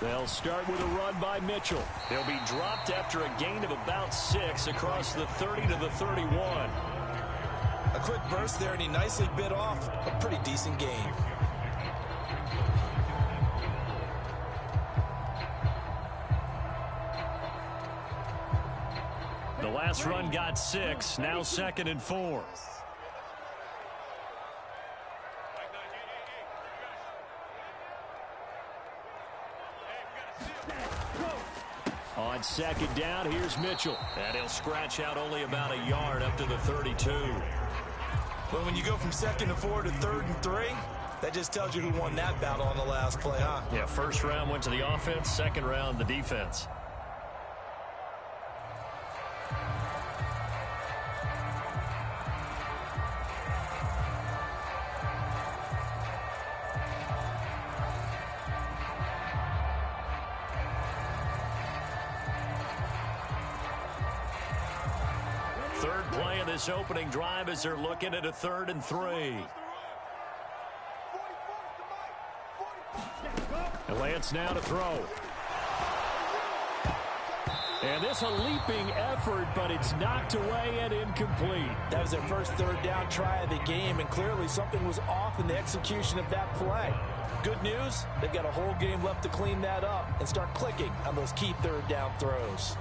They'll start with a run by Mitchell. He'll be dropped after a gain of about 6 across the 30 to the 31. A quick burst there, and he nicely bit off a pretty decent gain. The last run got 6, now 2nd and 4. On 2nd down, here's Mitchell. And he'll scratch out only about a yard up to the 32. But when you go from 2nd and 4 to 3rd and 3, that just tells you who won that battle on the last play, huh? Yeah, first round went to the offense, second round the defense. Third play of this opening drive as they're looking at a 3rd and 3. And Lance now to throw. And this a leaping effort, but it's knocked away and incomplete. That was their first 3rd down try of the game, and clearly something was off in the execution of that play. Good news, they've got a whole game left to clean that up and start clicking on those key 3rd down throws.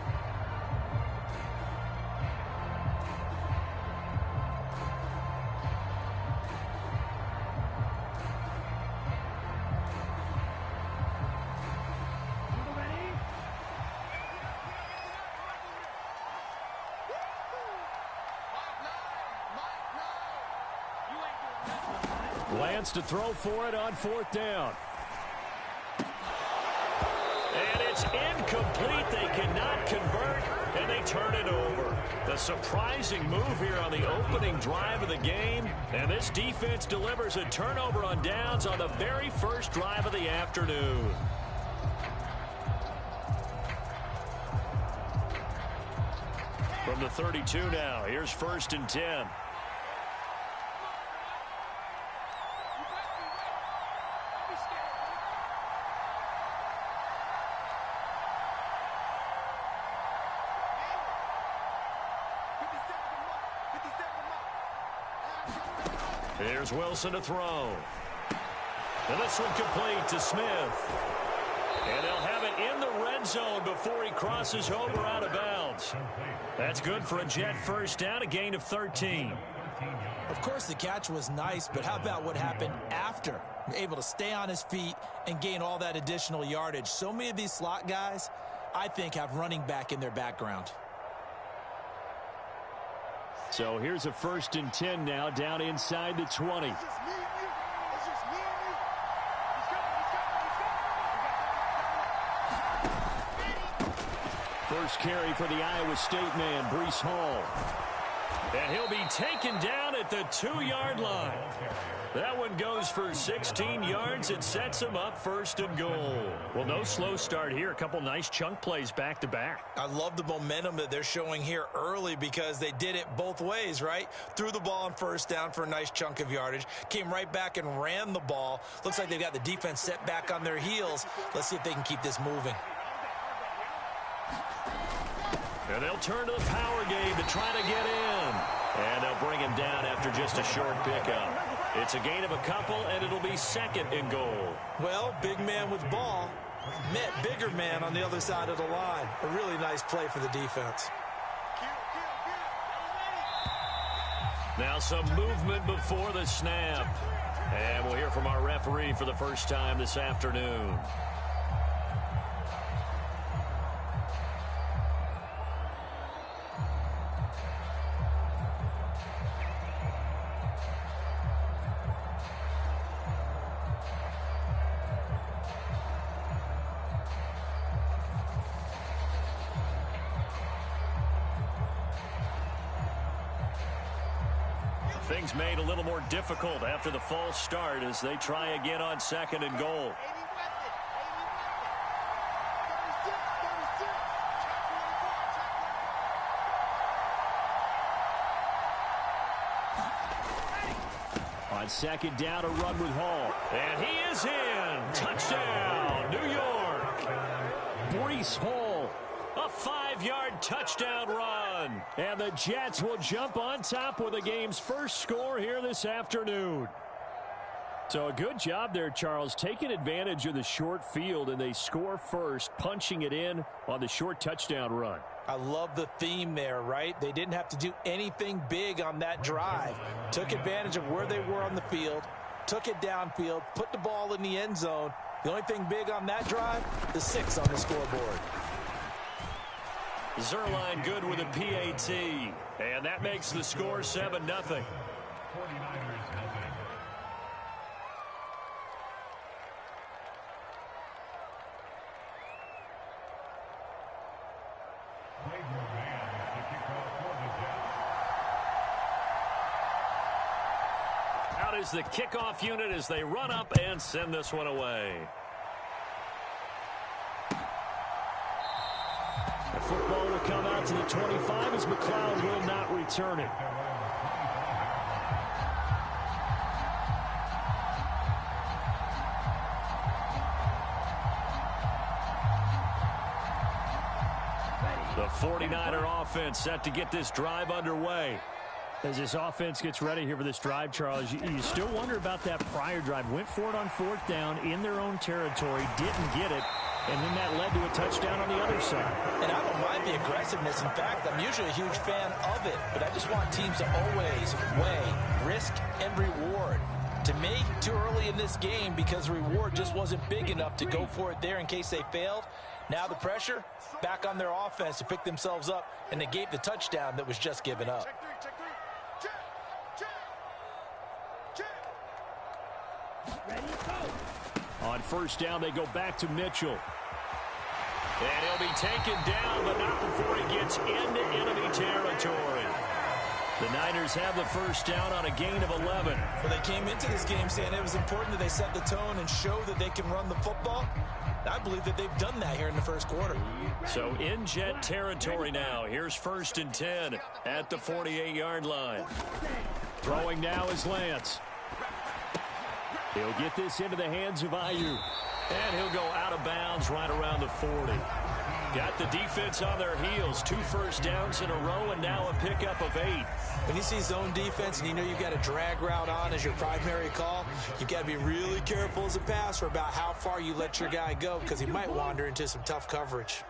Lance to throw for it on 4th down. And it's incomplete. They cannot convert, and they turn it over. The surprising move here on the opening drive of the game. And this defense delivers a turnover on downs on the very first drive of the afternoon. From the 32 now, here's 1st and 10. Here's Wilson to throw. And this one complete to Smith. And they'll have it in the red zone before he crosses over out of bounds. That's good for a Jet first down, a gain of 13. Of course, the catch was nice, but how about what happened after? Able to stay on his feet and gain all that additional yardage. So many of these slot guys, I think, have running back in their background. So here's a 1st and 10 now, down inside the 20. First carry for the Iowa State man, Breece Hall. And he'll be taken down at the 2-yard line. That one goes for 16 yards. It sets him up 1st and goal. Well, no slow start here. A couple nice chunk plays back to back. I love the momentum that they're showing here early because they did it both ways, right? Threw the ball on 1st down for a nice chunk of yardage. Came right back and ran the ball. Looks like they've got the defense set back on their heels. Let's see if they can keep this moving. And they'll turn to the power game to try to get in. And they'll bring him down after just a short pickup. It's a gain of a couple, and it'll be 2nd and goal. Well, big man with ball met bigger man on the other side of the line. A really nice play for the defense. Now some movement before the snap. And we'll hear from our referee for the first time this afternoon. Things made a little more difficult after the false start as they try again on 2nd and goal. On 2nd down, a run with Hall. And he is in. Touchdown, New York. Brees Hall, a 5-yard touchdown run. And the Jets will jump on top with the game's first score here this afternoon. So a good job there, Charles, taking advantage of the short field, and they score first, punching it in on the short touchdown run. I love the theme there, right? They didn't have to do anything big on that drive. Took advantage of where they were on the field, took it downfield, put the ball in the end zone. The only thing big on that drive, the 6 on the scoreboard. Zerline good with a PAT, and that makes the score 7-0. Out is the kickoff unit as they run up and send this one away. The football will come out to the 25 as McLeod will not return it. The 49er offense set to get this drive underway. As this offense gets ready here for this drive, Charles, you still wonder about that prior drive. Went for it on 4th down in their own territory, didn't get it, and then that led to a touchdown on the other side. And I don't mind the aggressiveness. In fact, I'm usually a huge fan of it, but I just want teams to always weigh risk and reward. To me, too early in this game because the reward just wasn't big enough to go for it there in case they failed. Now the pressure back on their offense to pick themselves up, and they gave the touchdown that was just given up. On 1st down, they go back to Mitchell. And he'll be taken down, but not before he gets into enemy territory. The Niners have the 1st down on a gain of 11. Well, they came into this game saying it was important that they set the tone and show that they can run the football. I believe that they've done that here in the first quarter. So in Jet territory now. Here's 1st and 10 at the 48-yard line. Throwing now is Lance. He'll get this into the hands of Ayuk. And he'll go out of bounds right around the 40. Got the defense on their heels. 2 first downs in a row and now a pickup of 8. When you see zone defense and you know you've got a drag route on as your primary call, you've got to be really careful as a passer about how far you let your guy go because he might wander into some tough coverage.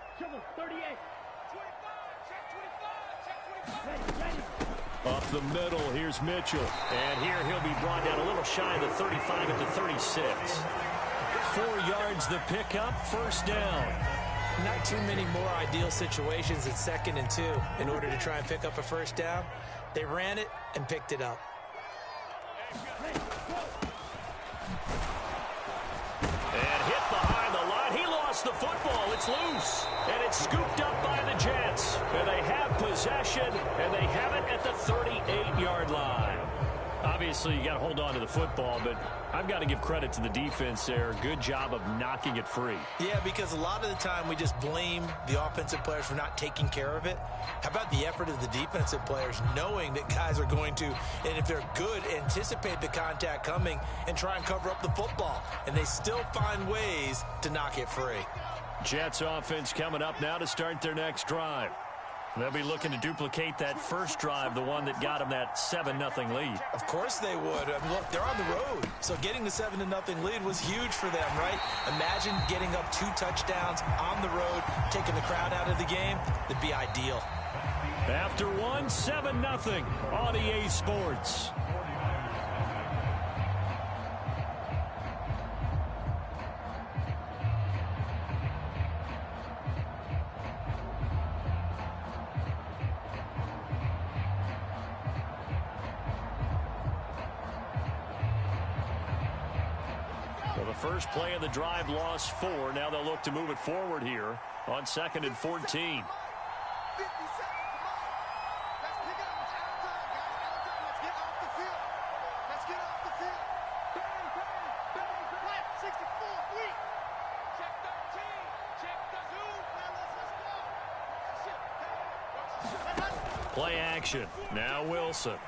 Up the middle, here's Mitchell. And here he'll be brought down a little shy of the 35 at the 36. 4 yards the pickup, 1st down. Not too many more ideal situations in 2nd and 2 in order to try and pick up a 1st down. They ran it and picked it up. And hit behind the line. He lost the football. It's loose. And it's scooped up by the Jets. And they have possession, and they have it at the 38-yard line. Obviously, you got to hold on to the football, but I've got to give credit to the defense there. Good job of knocking it free. Yeah, because a lot of the time we just blame the offensive players for not taking care of it. How about the effort of the defensive players knowing that guys are going to, and if they're good, anticipate the contact coming and try and cover up the football. And they still find ways to knock it free. Jets offense coming up now to start their next drive. They'll be looking to duplicate that first drive, the one that got them that 7-0 lead. Of course they would. I mean, look, they're on the road. So getting the 7-0 lead was huge for them, right? Imagine getting up 2 touchdowns on the road, taking the crowd out of the game. That'd be ideal. After 1, 7-0 on EA Sports. First play of the drive, lost 4. Now they'll look to move it forward here on 2nd and 14. Play action. Now Wilson.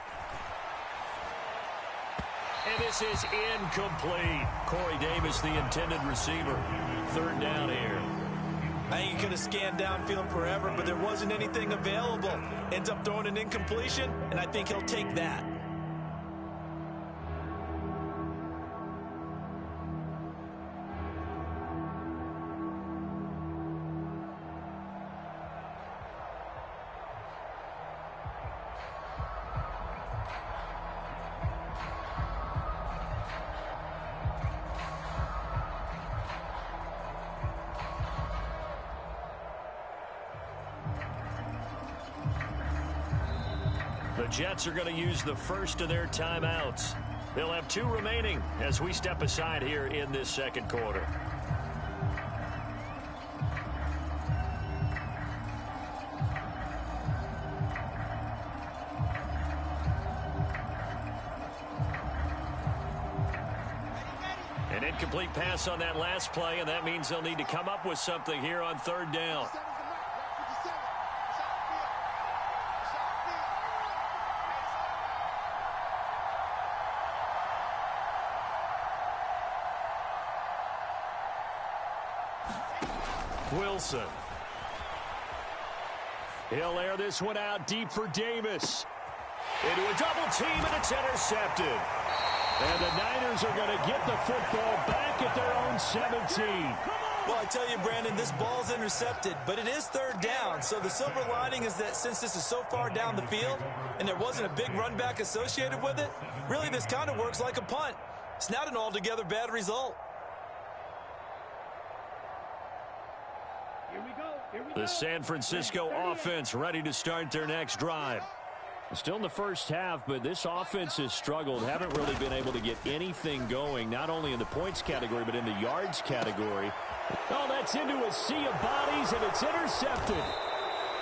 And this is incomplete. Corey Davis, the intended receiver. Third down here. I think he could have scanned downfield forever, but there wasn't anything available. Ends up throwing an incompletion, and I think he'll take that. The Jets are going to use the first of their timeouts. They'll have 2 remaining as we step aside here in this second quarter. An incomplete pass on that last play, and that means they'll need to come up with something here on third down. Wilson. He'll air this one out deep for Davis. Into a double team, and it's intercepted. And the Niners are going to get the football back at their own 17. Well, I tell you, Brandon, this ball's intercepted, but it is third down. So the silver lining is that since this is so far down the field and there wasn't a big run back associated with it, really this kind of works like a punt. It's not an altogether bad result. The San Francisco offense ready to start their next drive. Still in the first half, but this offense has struggled. Haven't really been able to get anything going, not only in the points category, but in the yards category. Oh, that's into a sea of bodies, and it's intercepted.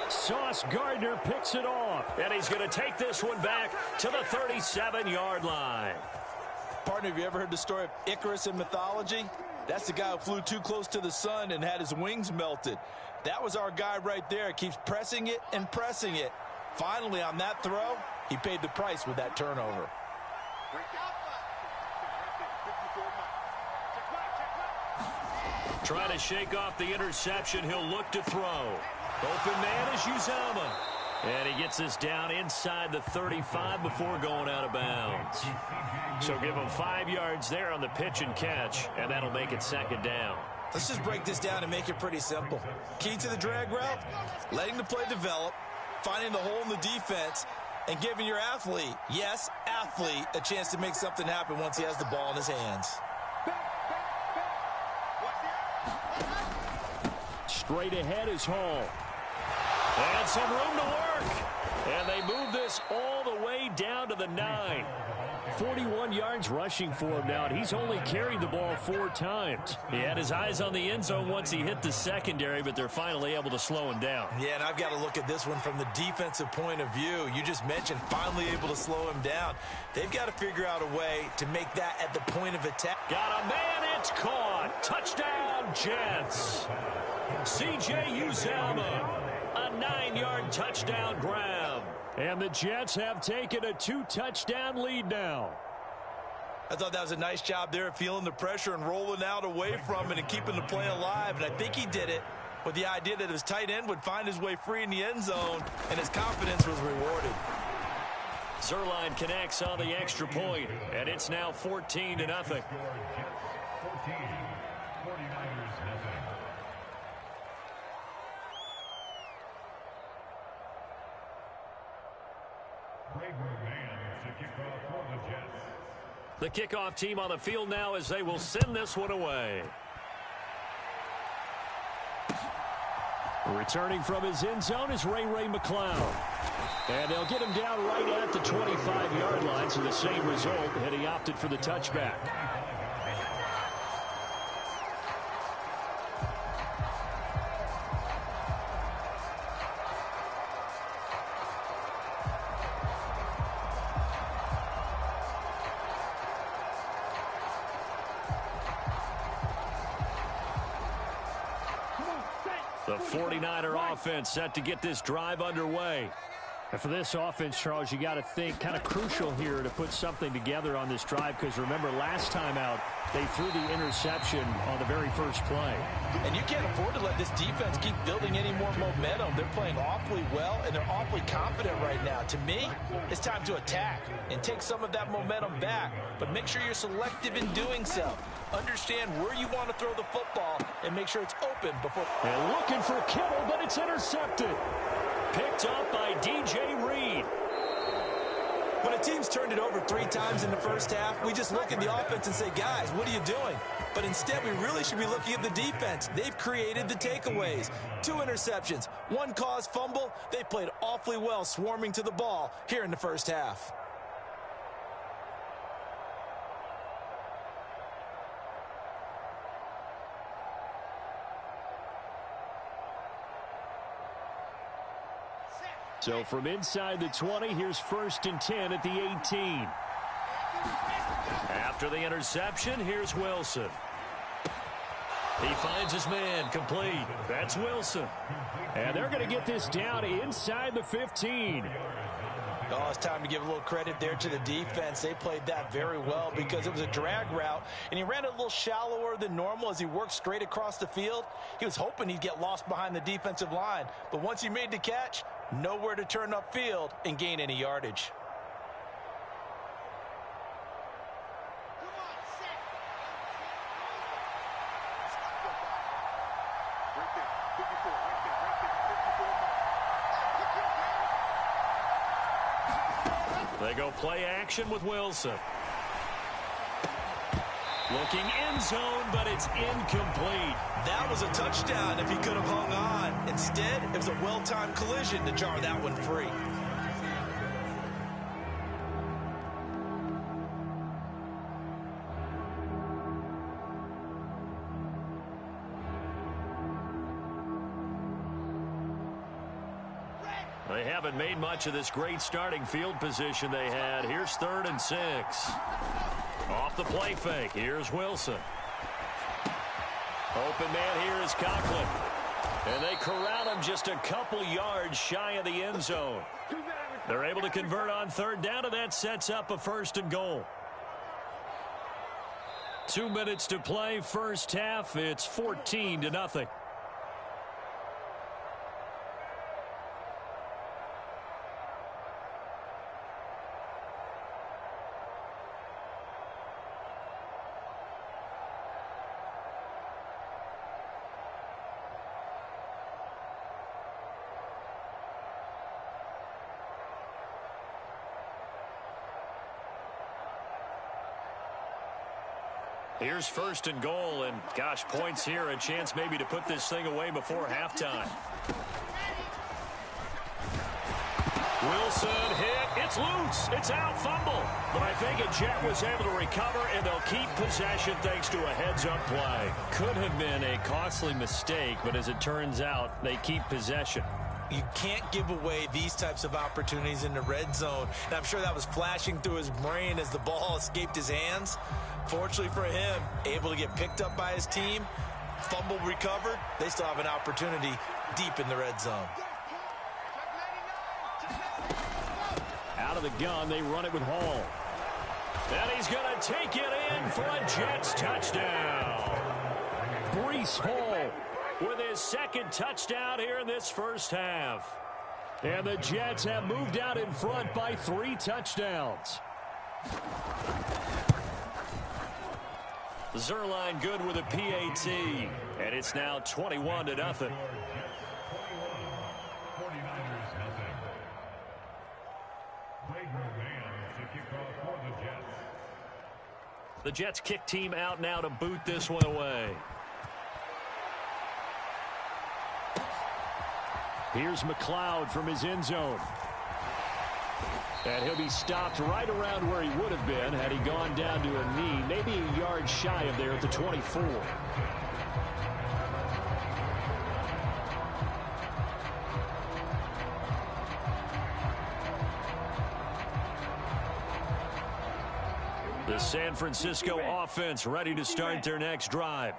Sauce Gardner picks it off, and he's going to take this one back to the 37-yard line. Partner, have you ever heard the story of Icarus in mythology? That's the guy who flew too close to the sun and had his wings melted. That was our guy right there. Keeps pressing it and pressing it. Finally, on that throw, he paid the price with that turnover. Trying to shake off the interception. He'll look to throw. Open man is Uzomah. And he gets this down inside the 35 before going out of bounds. So give him 5 yards there on the pitch and catch, and that'll make it second down. Let's just break this down and make it pretty simple. Key to the drag route, letting the play develop, finding the hole in the defense, and giving your athlete, yes, athlete, a chance to make something happen once he has the ball in his hands. Straight ahead is Hall. And some room to work. And they move this all the way down to the 9. 41 yards rushing for him now, and he's only carried the ball 4 times. He had his eyes on the end zone once he hit the secondary, but they're finally able to slow him down. Yeah, and I've got to look at this one from the defensive point of view. You just mentioned finally able to slow him down. They've got to figure out a way to make that at the point of attack. Got a man, it's caught. Touchdown, Jets. C.J. Uzomah, a 9-yard touchdown grab. And the Jets have taken a 2-touchdown lead now. I thought that was a nice job there of feeling the pressure and rolling out away from it and keeping the play alive. And I think he did it with the idea that his tight end would find his way free in the end zone, and his confidence was rewarded. Zerline connects on the extra point, and it's now 14-0. The kickoff team on the field now as they will send this one away. Returning from his end zone is Ray McCloud. And they'll get him down right at the 25-yard line, so the same result, and he opted for the touchback. The 49er offense set to get this drive underway. And for this offense, Charles, you got to think kind of crucial here to put something together on this drive, because remember last time out they threw the interception on the very first play. And you can't afford to let this defense keep building any more momentum. They're playing awfully well, and they're awfully confident right now. To me, it's time to attack and take some of that momentum back, but make sure you're selective in doing so. Understand where you want to throw the football and make sure it's open before. And looking for Kittle, but it's intercepted. Picked up by DaReeferRee. When a team's turned it over 3 times in the first half, we just look at the offense and say, guys, what are you doing? But instead, we really should be looking at the defense. They've created the takeaways. 2 interceptions, 1 caused fumble. They played awfully well swarming to the ball here in the first half. So from inside the 20, here's 1st and 10 at the 18. After the interception, here's Wilson. He finds his man, complete. That's Wilson. And they're going to get this down inside the 15. Oh, it's time to give a little credit there to the defense. They played that very well because it was a drag route, and he ran it a little shallower than normal as he worked straight across the field. He was hoping he'd get lost behind the defensive line, but once he made the catch, nowhere to turn upfield and gain any yardage. They go play action with Wilson. Looking end zone, but it's incomplete. That was a touchdown if he could have hung on. Instead, it was a well-timed collision to jar that one free. They haven't made much of this great starting field position they had. Here's 3rd and 6. Off the play fake. Here's Wilson. Open man here is Conklin. And they corral him just a couple yards shy of the end zone. They're able to convert on 3rd down, and that sets up a 1st and goal. 2 minutes to play, first half. It's 14-0. Here's 1st and goal, and gosh, points here, a chance maybe to put this thing away before halftime. Wilson hit, it's loose, it's out, fumble. But I think a Jet was able to recover, and they'll keep possession thanks to a heads-up play. Could have been a costly mistake, but as it turns out, they keep possession. You can't give away these types of opportunities in the red zone. And I'm sure that was flashing through his brain as the ball escaped his hands. Fortunately for him, able to get picked up by his team, fumble recovered. They still have an opportunity deep in the red zone. Out of the gun, they run it with Hall. And he's going to take it in for a Jets touchdown. Breece Hall with his 2nd touchdown here in this first half. And the Jets have moved out in front by 3 touchdowns. Zerline good with a PAT. And it's now 21-0. The Jets kick team out now to boot this one away. Here's McLeod from his end zone. And he'll be stopped right around where he would have been had he gone down to a knee, maybe a yard shy of there at the 24. The San Francisco offense ready to start their next drive.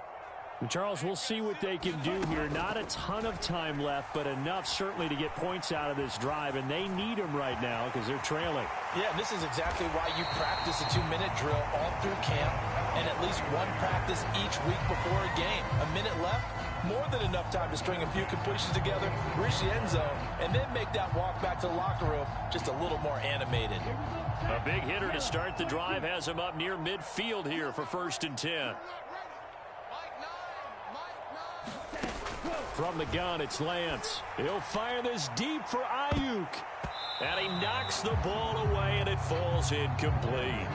Charles, we'll see what they can do here. Not a ton of time left, but enough certainly to get points out of this drive, and they need them right now because they're trailing. Yeah, this is exactly why you practice a 2-minute drill all through camp and at least one practice each week before a game. A minute left, more than enough time to string a few completions together, reach the end zone, and then make that walk back to the locker room just a little more animated. A big hitter to start the drive has him up near midfield here for 1st and 10. From the gun, it's Lance. He'll fire this deep for Ayuk. And he knocks the ball away, and it falls incomplete.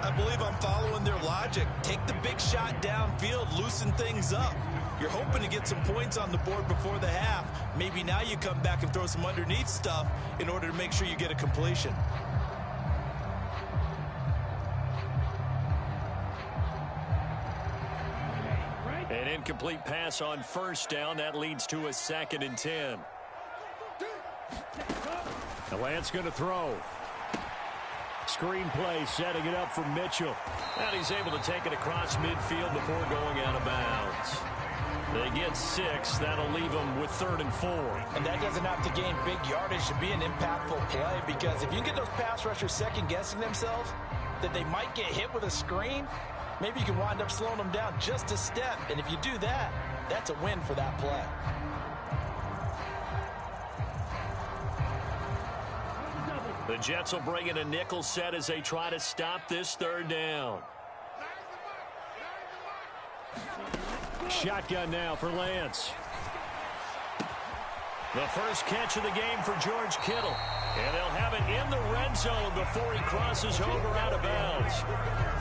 I believe I'm following their logic. Take the big shot downfield, loosen things up. You're hoping to get some points on the board before the half. Maybe now you come back and throw some underneath stuff in order to make sure you get a completion. An incomplete pass on 1st down. That leads to a 2nd and 10. The Lance going to throw. Screen play, setting it up for Mitchell. And he's able to take it across midfield before going out of bounds. They get 6. That'll leave them with 3rd and 4. And that doesn't have to gain big yardage to be an impactful play, because if you get those pass rushers second-guessing themselves that they might get hit with a screen, maybe you can wind up slowing them down just a step. And if you do that, that's a win for that play. The Jets will bring in a nickel set as they try to stop this 3rd down. Shotgun now for Lance. The first catch of the game for George Kittle. And they'll have it in the red zone before he crosses over out of bounds.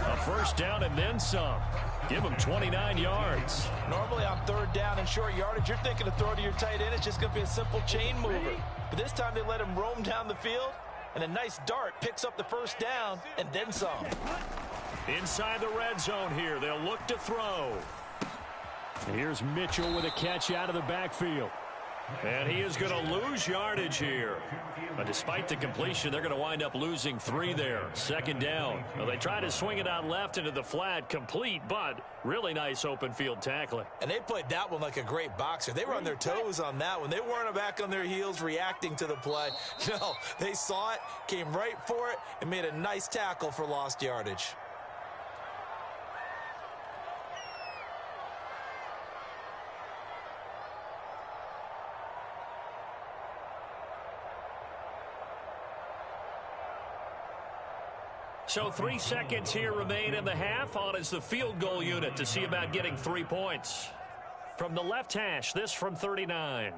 A 1st down and then some. Give him 29 yards. Normally on 3rd down and short yardage, you're thinking to throw to your tight end. It's just going to be a simple chain mover. But this time they let him roam down the field. And a nice dart picks up the 1st down and then some. Inside the red zone here. They'll look to throw. Here's Mitchell with a catch out of the backfield. And he is going to lose yardage here. But despite the completion, they're going to wind up losing 3 there. 2nd down. Well, they try to swing it out left into the flat, complete, but really nice open field tackling. And they played that one like a great boxer. They were on their toes on that one. They weren't back on their heels reacting to the play. No, they saw it, came right for it, and made a nice tackle for lost yardage. So 3 seconds here remain in the half. On is the field goal unit to see about getting 3 points. From the left hash, this from 39.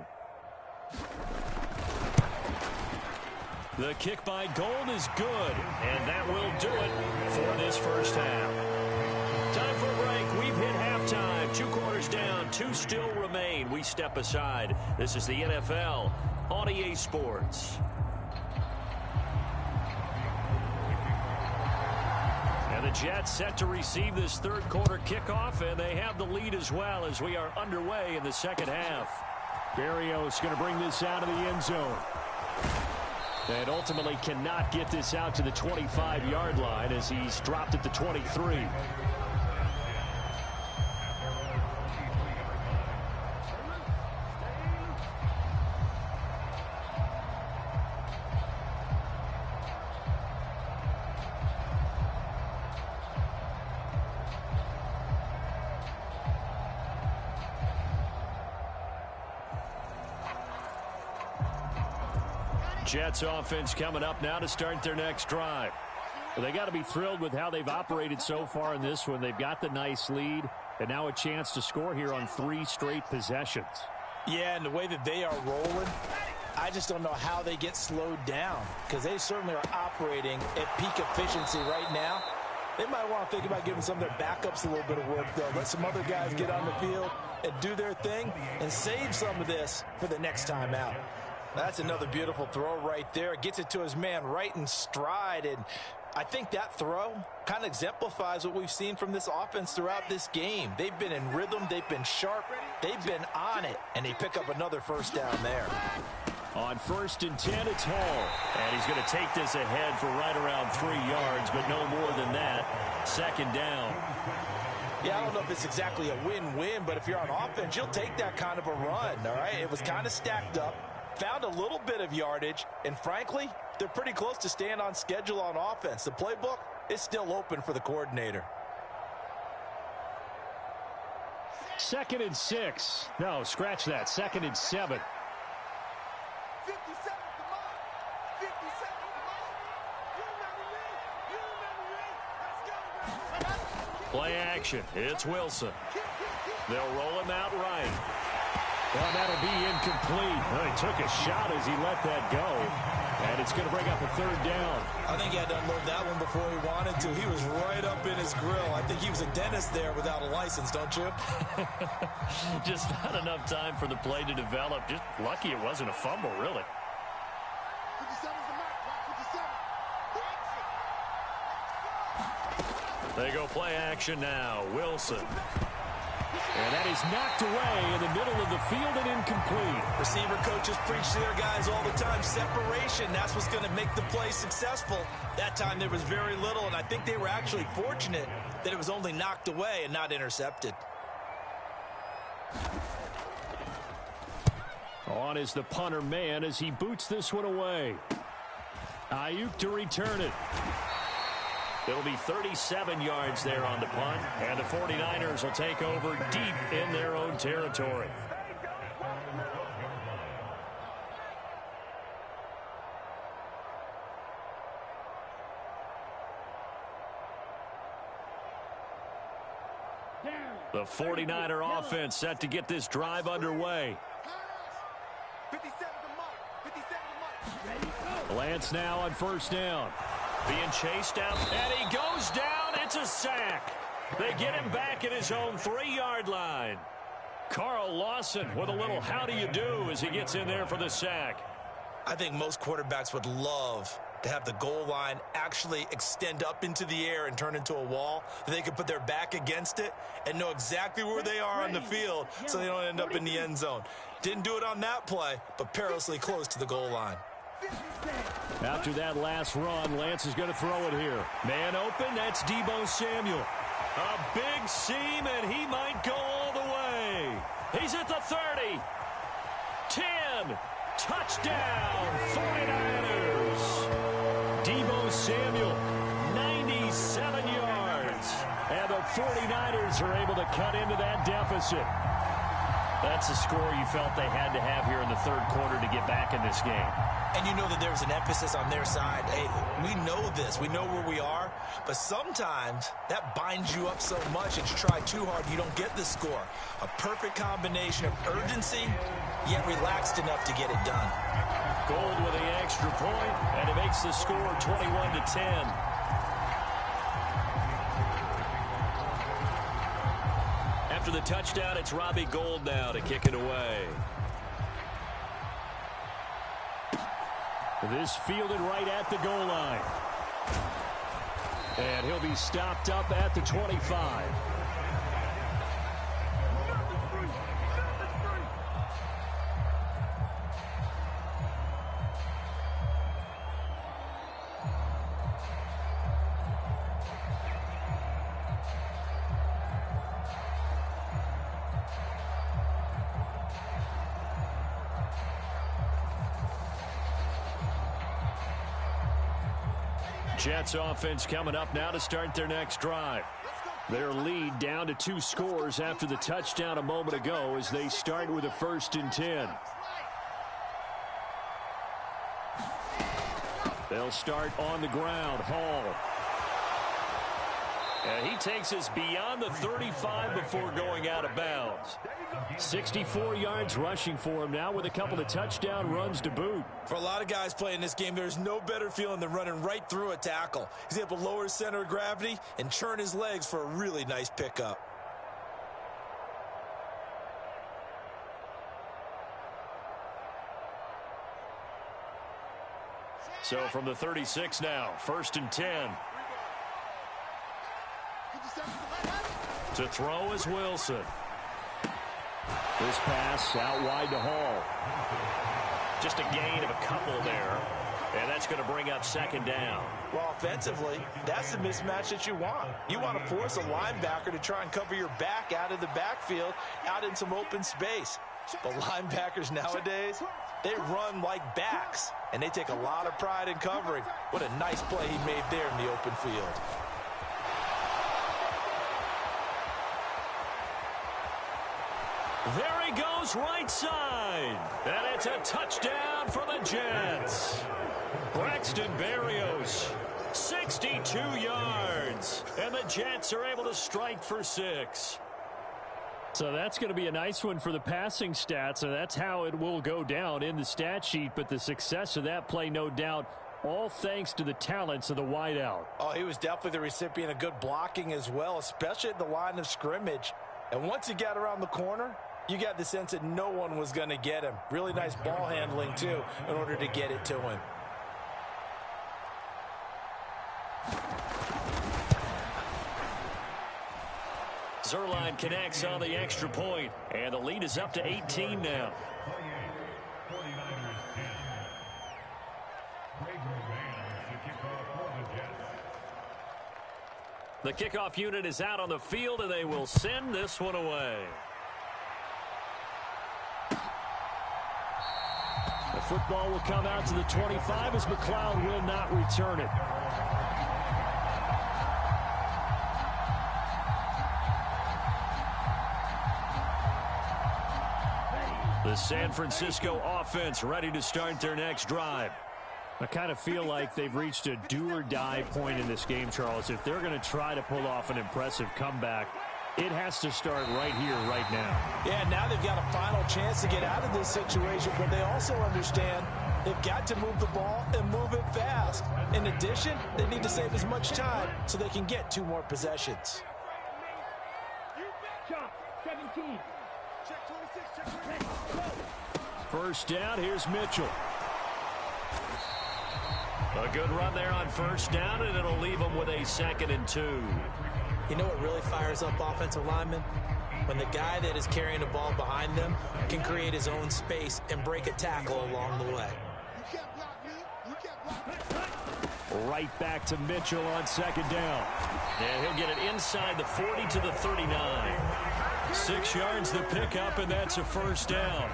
The kick by Gold is good, and that will do it for this first half. Time for a break. We've hit halftime. 2 quarters down, 2 still remain. We step aside. This is the NFL on EA Sports. And the Jets set to receive this 3rd quarter kickoff, and they have the lead as well as we are underway in the 2nd half. Berrios going to bring this out of the end zone. And ultimately cannot get this out to the 25-yard line as he's dropped at the 23. Jets offense coming up now to start their next drive. Well, they got to be thrilled with how they've operated so far in this one. They've got the nice lead, and now a chance to score here on 3 straight possessions. Yeah, and the way that they are rolling, I just don't know how they get slowed down, because they certainly are operating at peak efficiency right now. They might want to think about giving some of their backups a little bit of work, though. Let some other guys get on the field and do their thing and save some of this for the next time out. That's another beautiful throw right there. Gets it to his man right in stride, and I think that throw kind of exemplifies what we've seen from this offense throughout this game. They've been in rhythm, they've been sharp, they've been on it, and they pick up another 1st down there. On 1st and 10, it's Hall. And he's going to take this ahead for right around 3 yards, but no more than that. 2nd down. Yeah, I don't know if it's exactly a win-win, but if you're on offense, you'll take that kind of a run, all right? It was kind of stacked up, found a little bit of yardage, and frankly, they're pretty close to staying on schedule on offense. The playbook is still open for the coordinator. 2nd and 6. No, scratch that. 2nd and 7. 50 seconds to mark. 50 seconds to mark. You remember me. Let's go. Play action. It's Wilson. They'll roll him out right. Well, that'll be incomplete. Well, he took a shot as he let that go. And it's going to bring up a 3rd down. I think he had to unload that one before he wanted to. He was right up in his grill. I think he was a dentist there without a license, don't you? Just not enough time for the play to develop. Just lucky it wasn't a fumble, really. 57 is the mark. 57. They go play action now. Wilson. And that is knocked away in the middle of the field and incomplete. Receiver coaches preach to their guys all the time. Separation, that's what's going to make the play successful. That time there was very little, and I think they were actually fortunate that it was only knocked away and not intercepted. On is the punter man as he boots this one away. Ayuk to return it. It'll be 37 yards there on the punt, and the 49ers will take over deep in their own territory. The 49er offense set to get this drive underway. 57 to mark. 57 to mark. Lance now on 1st down. Being chased out, and he goes down. It's a sack. They get him back at his own 3-yard line. Carl Lawson with a little how do you do as he gets in there for the sack. I think most quarterbacks would love to have the goal line actually extend up into the air and turn into a wall. They can put their back against it and know exactly where they are on the field so they don't end up in the end zone. Didn't do it on that play, but perilously close to the goal line. After that last run, Lance is going to throw it here. Man open, that's Deebo Samuel. A big seam, and he might go all the way. He's at the 30. 10. Touchdown, 49ers. Deebo Samuel, 97 yards. And the 49ers are able to cut into that deficit. That's a score you felt they had to have here in the 3rd quarter to get back in this game. And you know that there's an emphasis on their side. Hey, we know this. We know where we are. But sometimes that binds you up so much and you try too hard, you don't get the score. A perfect combination of urgency, yet relaxed enough to get it done. Gold with the extra point, and it makes the score 21-10. After the touchdown, it's Robbie Gould now to kick it away. This fielded right at the goal line. And he'll be stopped up at the 25. Jets offense coming up now to start their next drive. Their lead down to 2 scores after the touchdown a moment ago as they start with a 1st and 10. They'll start on the ground. Hall. And he takes us beyond the 35 before going out of bounds. 64 yards rushing for him now with a couple of touchdown runs to boot. For a lot of guys playing this game, there's no better feeling than running right through a tackle. He's able to lower his center of gravity and churn his legs for a really nice pickup. So from the 36 now, 1st and 10. To throw is Wilson. This pass out wide to Hall. Just a gain of a couple there. And that's going to bring up second down. Well, offensively, that's the mismatch that you want. You want to force a linebacker to try and cover your back out of the backfield, out in some open space. But linebackers nowadays, they run like backs, and they take a lot of pride in covering. What a nice play he made there in the open field. There he goes right side. And it's a touchdown for the Jets. Braxton Berrios, 62 yards. And the Jets are able to strike for 6. So that's going to be a nice one for the passing stats, and that's how it will go down in the stat sheet. But the success of that play, no doubt, all thanks to the talents of the wideout. Oh, he was definitely the recipient of good blocking as well, especially at the line of scrimmage. And once he got around the corner, you got the sense that no one was going to get him. Really nice ball handling, too, in order to get it to him. Zerline connects on the extra point, and the lead is up to 18 now. The kickoff unit is out on the field, and they will send this one away. The football will come out to the 25 as McLeod will not return it. The San Francisco offense ready to start their next drive. I kind of feel like they've reached a do-or-die point in this game, Charles. If they're going to try to pull off an impressive comeback, it has to start right here, right now. Yeah, now they've got a final chance to get out of this situation, but they also understand they've got to move the ball and move it fast. In addition, they need to save as much time so they can get 2 more possessions. Check 17. Check 26. Check 26. First down, here's Mitchell. A good run there on first down, and it'll leave them with a 2nd and 2. You know what really fires up offensive linemen? When the guy that is carrying the ball behind them can create his own space and break a tackle along the way. You can't block me. You can't block me. Right back to Mitchell on 2nd down. And he'll get it inside the 40 to the 39. 6 yards the pickup, and that's a first down.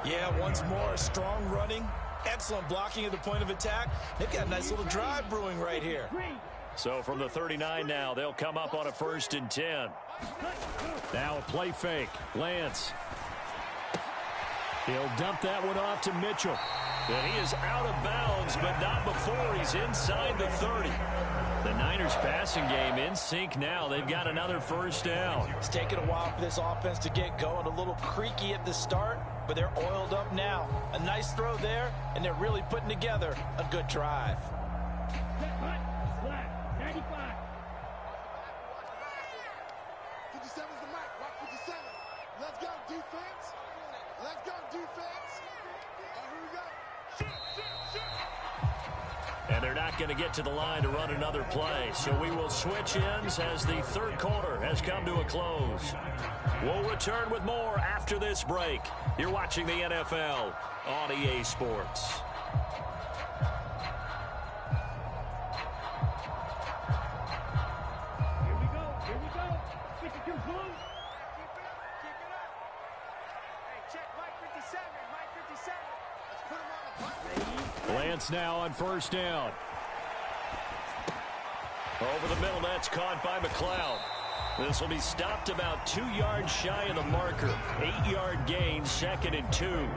Yeah, once more, strong running, excellent blocking at the point of attack. They've got a nice little drive brewing right here. So from the 39 now, they'll come up on a 1st and 10. Now a play fake. Lance. He'll dump that one off to Mitchell. And he is out of bounds, but not before he's inside the 30. The Niners passing game in sync now. They've got another first down. It's taken a while for this offense to get going. A little creaky at the start, but they're oiled up now. A nice throw there, and they're really putting together a good drive. 95. 57's the mic. Watch 57. Let's go, defense. Let's go, defense. Here we go. Shoot. And they're not going to get to the line to run another play. So we will switch ends as the 3rd quarter has come to a close. We'll return with more after this break. You're watching the NFL on EA Sports. Here we go. 52 Bluez. Keep it up. Hey, check Mike 57. Mike 57. Let's put him on the button. Lance now on first down. Over the middle, that's caught by McLeod. This will be stopped about 2 yards shy of the marker. 8-yard gain, 2nd and 2.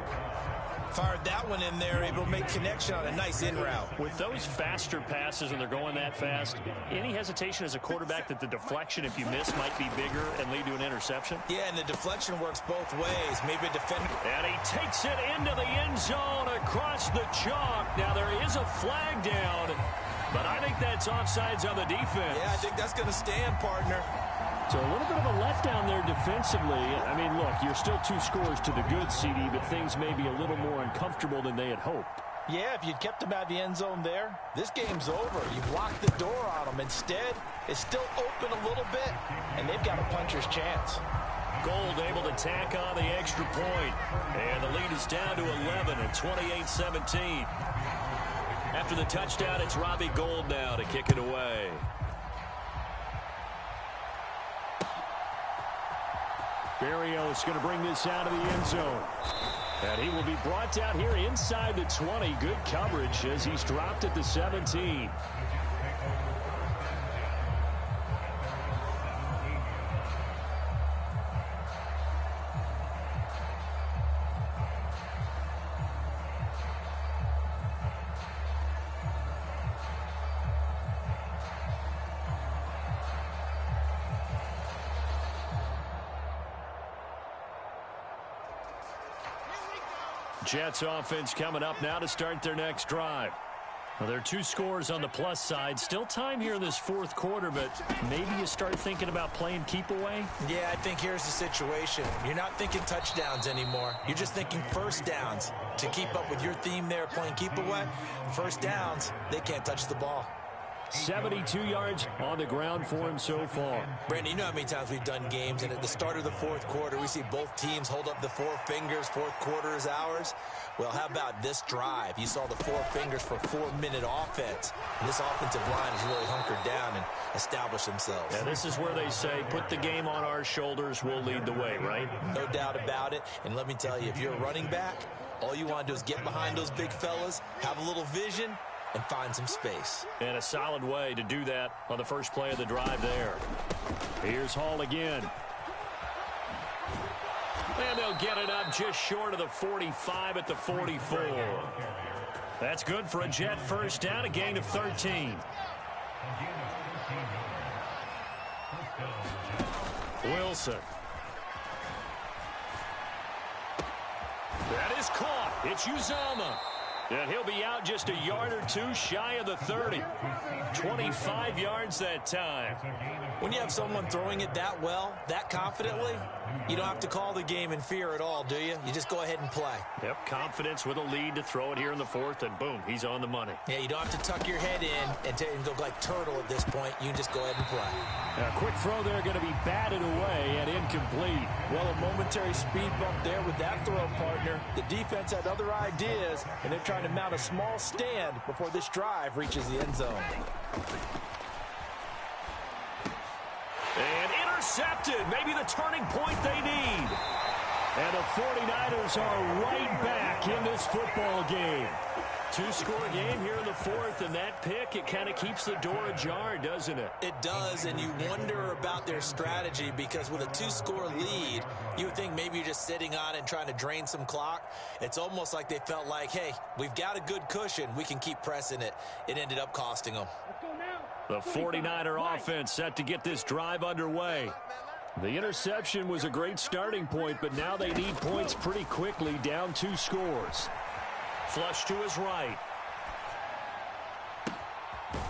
Fired that one in there, able to make connection on a nice in route. With those faster passes and they're going that fast, any hesitation as a quarterback that the deflection, if you miss, might be bigger and lead to an interception? Yeah, and the deflection works both ways. Maybe a defender. And he takes it into the end zone across the chalk. Now there is a flag down, but I think that's offsides on the defense. Yeah, I think that's going to stand, partner. So a little bit of a letdown there defensively. I mean, look, you're still 2 scores to the good, CD, but things may be a little more uncomfortable than they had hoped. Yeah, if you'd kept them out of the end zone there, this game's over. You've locked the door on them. Instead, it's still open a little bit, and they've got a puncher's chance. Gold able to tack on the extra point. And the lead is down to 11 at 28-17. After the touchdown, it's Robbie Gould now to kick it away. Berrios going to bring this out of the end zone. And he will be brought down here inside the 20. Good coverage as he's dropped at the 17. Jets offense coming up now to start their next drive. Well, there are 2 scores on the plus side. Still time here in this fourth quarter, but maybe you start thinking about playing keep away? Yeah, I think here's the situation. You're not thinking touchdowns anymore. You're just thinking first downs. To keep up with your theme there, playing keep away, first downs, they can't touch the ball. 72 yards on the ground for him so far. Brandon, you know how many times we've done games, and at the start of the fourth quarter, we see both teams hold up the 4 fingers, fourth quarter is ours. Well, how about this drive? You saw the 4 fingers for 4-minute offense. And this offensive line has really hunkered down and established themselves. Yeah, this is where they say, put the game on our shoulders, we'll lead the way, right? No doubt about it. And let me tell you, if you're a running back, all you want to do is get behind those big fellas, have a little vision, and find some space. And a solid way to do that on the first play of the drive there. Here's Hall again. And they'll get it up just short of the 45 at the 44. That's good for a Jet first down, a gain of 13. Wilson. That is caught. It's Uzama. And he'll be out just a yard or 2 shy of the 30. 25 yards that time. When you have someone throwing it that well, that confidently, you don't have to call the game in fear at all, do you? You just go ahead and play. Yep, confidence with a lead to throw it here in the fourth, and boom, he's on the money. Yeah, you don't have to tuck your head in and go like turtle at this point. You can just go ahead and play. A quick throw there going to be batted away and incomplete. Well, a momentary speed bump there with that throw, partner. The defense had other ideas, and they're trying to mount a small stand before this drive reaches the end zone. And intercepted. Maybe the turning point they need. And the 49ers are right back in this football game. 2-score game here in the fourth, and that pick, it kind of keeps the door ajar, doesn't it? It does, and you wonder about their strategy because with a 2-score lead, you would think maybe you're just sitting on it and trying to drain some clock. It's almost like they felt like, hey, we've got a good cushion. We can keep pressing it. It ended up costing them. The 49er offense set to get this drive underway. The interception was a great starting point, but now they need points pretty quickly, down 2 scores. Flush to his right.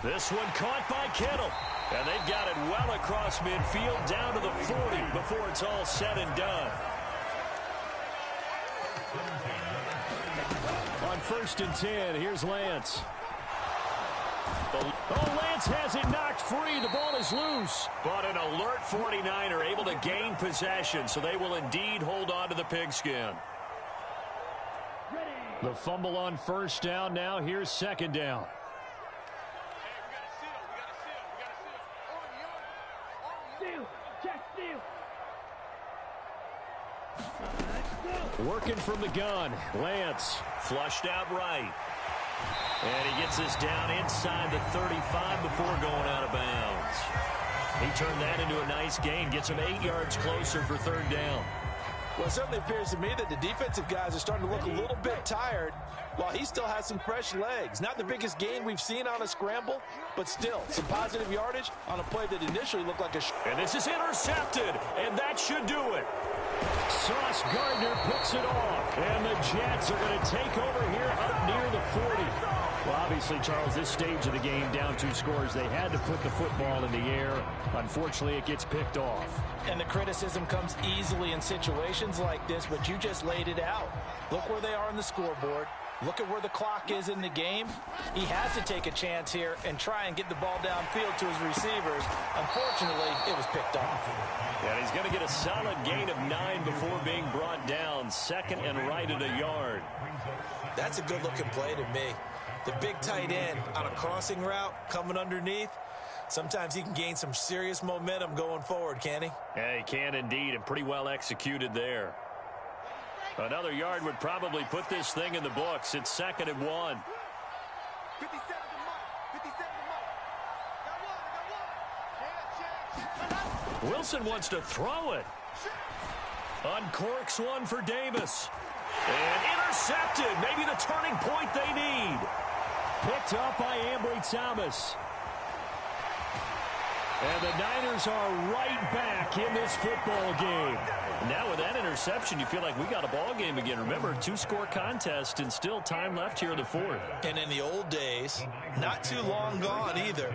This one caught by Kittle. And they've got it well across midfield down to the 40 before it's all said and done. On 1st and 10, here's Lance. Oh, Lance has it knocked free. The ball is loose. But an alert 49er able to gain possession, so they will indeed hold on to the pigskin. The fumble on 1st down. Now here's 2nd down. Working from the gun. Lance. Flushed out right. And he gets this down inside the 35 before going out of bounds. He turned that into a nice gain. Gets him 8 yards closer for 3rd down. Well, it certainly appears to me that the defensive guys are starting to look a little bit tired while he still has some fresh legs. Not the biggest gain we've seen on a scramble, but still some positive yardage on a play that initially looked like a... And this is intercepted, and that should do it. Sauce Gardner picks it off, and the Jets are going to take over here up near the 40. Well, obviously, Charles, this stage of the game, down 2 scores, they had to put the football in the air. Unfortunately, it gets picked off. And the criticism comes easily in situations like this, but you just laid it out. Look where they are on the scoreboard. Look at where the clock is in the game. He has to take a chance here and try and get the ball downfield to his receivers. Unfortunately, it was picked off. And he's going to get a solid gain of 9 before being brought down. 2nd and right at a yard. That's a good-looking play to me. The big tight end on a crossing route coming underneath. Sometimes he can gain some serious momentum going forward, can he? Yeah, he can indeed, and pretty well executed there. Another yard would probably put this thing in the books. It's 2nd and 1. 57 to Mike. 57 to Mike. Got one. Wilson wants to throw it. Uncorks one for Davis. And intercepted. Maybe the turning point they need. Picked up by Ambry Thomas. And the Niners are right back in this football game. Now with that interception, you feel like we got a ball game again. Remember, 2-score contest and still time left here in the 4th. And in the old days, not too long gone either.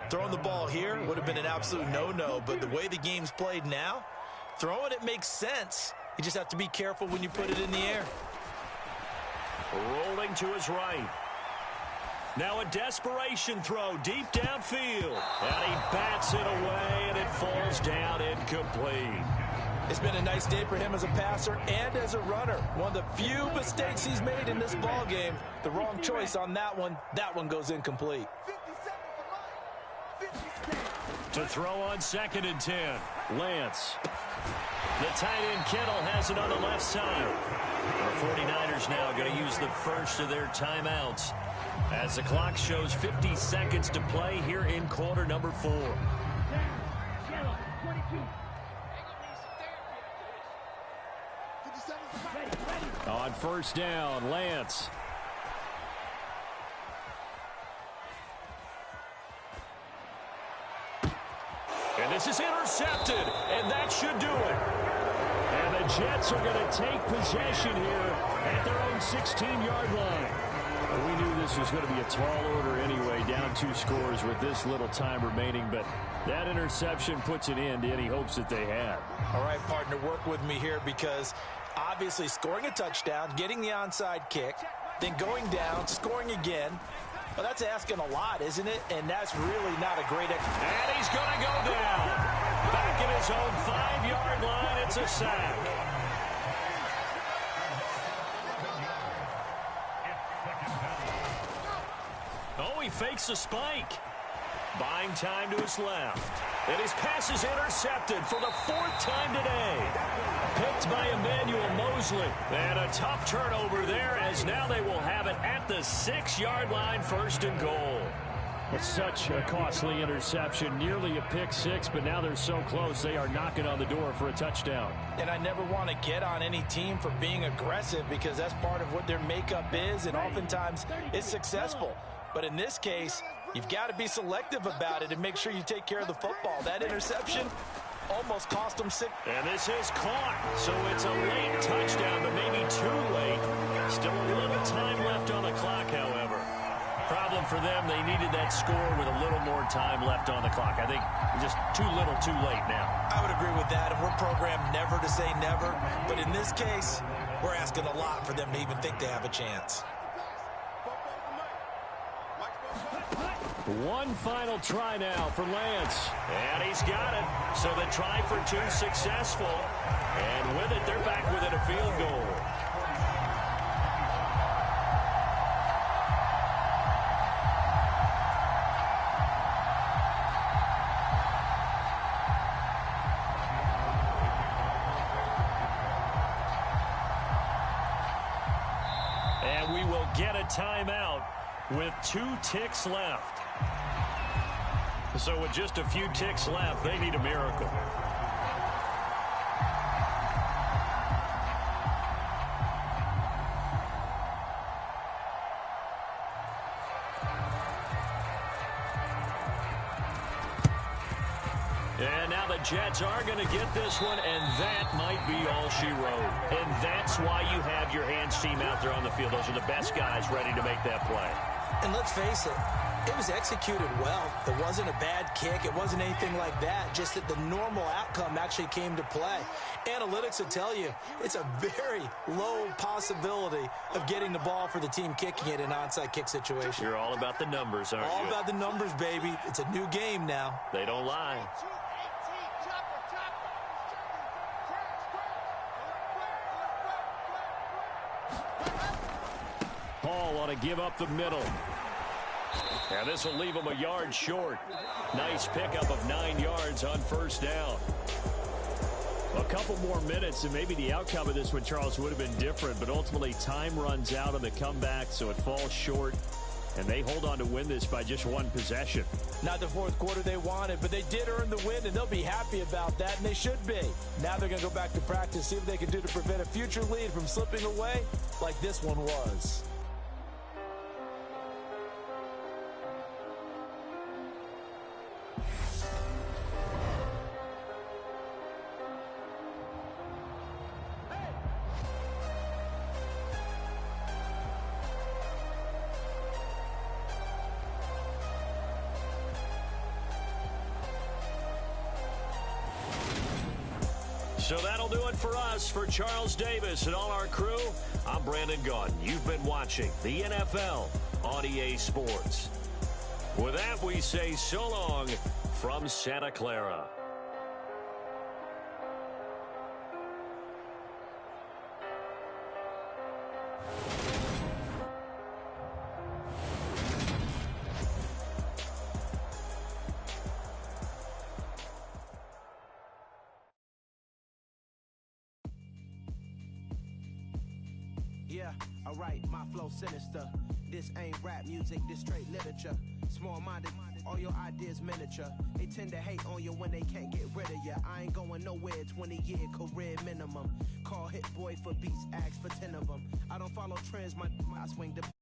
Throwing the ball here would have been an absolute no-no, but the way the game's played now, throwing it makes sense. You just have to be careful when you put it in the air. Rolling to his right. Now a desperation throw deep downfield. And he bats it away, and it falls down incomplete. It's been a nice day for him as a passer and as a runner. One of the few mistakes he's made in this ball game. The wrong choice on that one. That one goes incomplete. 57 for Mike. To throw on 2nd and 10. Lance. The tight end Kittle has it on the left side. The 49ers now going to use the first of their timeouts as the clock shows 50 seconds to play here in quarter number 4. On 1st down, Lance. And this is intercepted, and that should do it. And the Jets are going to take possession here at their own 16-yard line. We knew this was going to be a tall order anyway, down 2 scores with this little time remaining, but that interception puts an end to any hopes that they had. All right, partner, work with me here because obviously scoring a touchdown, getting the onside kick, then going down, scoring again. Well, that's asking a lot, isn't it? And that's really not a great... And he's going to go down. Back at his own 5-yard line, it's a sack. Oh, he fakes a spike. Buying time to his left. And his pass is intercepted for the 4th time today. Picked by Emmanuel Mosley. And a tough turnover there as now they will have it at the 6-yard line, 1st and goal. It's such a costly interception, nearly a pick 6, but now they're so close they are knocking on the door for a touchdown. And I never want to get on any team for being aggressive because that's part of what their makeup is, and oftentimes it's successful. But in this case, you've got to be selective about it and make sure you take care of the football. That interception almost cost them 6. And this is caught, so it's a late touchdown, but maybe too late. Still a little time left on the clock, however. Problem for them, they needed that score with a little more time left on the clock. I think just too little, too late now. I would agree with that, and we're programmed never to say never. But in this case, we're asking a lot for them to even think they have a chance. One final try now for Lance. And he's got it. So the try for 2 successful. And with it, they're back within a field goal. And we will get a timeout with 2 ticks left. So with just a few ticks left, they need a miracle. And now the Jets are going to get this one, and that might be all she wrote. And that's why you have your hands team out there on the field. Those are the best guys ready to make that play. And let's face it, it was executed well. It wasn't a bad kick. It wasn't anything like that. Just that the normal outcome actually came to play. Analytics will tell you it's a very low possibility of getting the ball for the team kicking it in an onside kick situation. You're all about the numbers, aren't you? All about the numbers, baby. It's a new game now. They don't lie. Hall on a give up the middle. And this will leave him a yard short. Nice pickup of 9 yards on first down. A couple more minutes, and maybe the outcome of this one, Charles, would have been different. But ultimately, time runs out on the comeback, so it falls short. And they hold on to win this by just 1 possession. Not the fourth quarter they wanted, but they did earn the win, and they'll be happy about that, and they should be. Now they're going to go back to practice, see what they can do to prevent a future lead from slipping away like this one was. So that'll do it for us. For Charles Davis and all our crew, I'm Brandon Gaudin. You've been watching the NFL on EA Sports. With that, we say so long from Santa Clara. Yeah, alright, my flow sinister. This ain't rap music, this straight literature. Small-minded, all your ideas miniature. They tend to hate on you when they can't get rid of you. I ain't going nowhere, 20-year career minimum. Call Hit Boy for beats, ask for 10 of them. I don't follow trends, I swing the...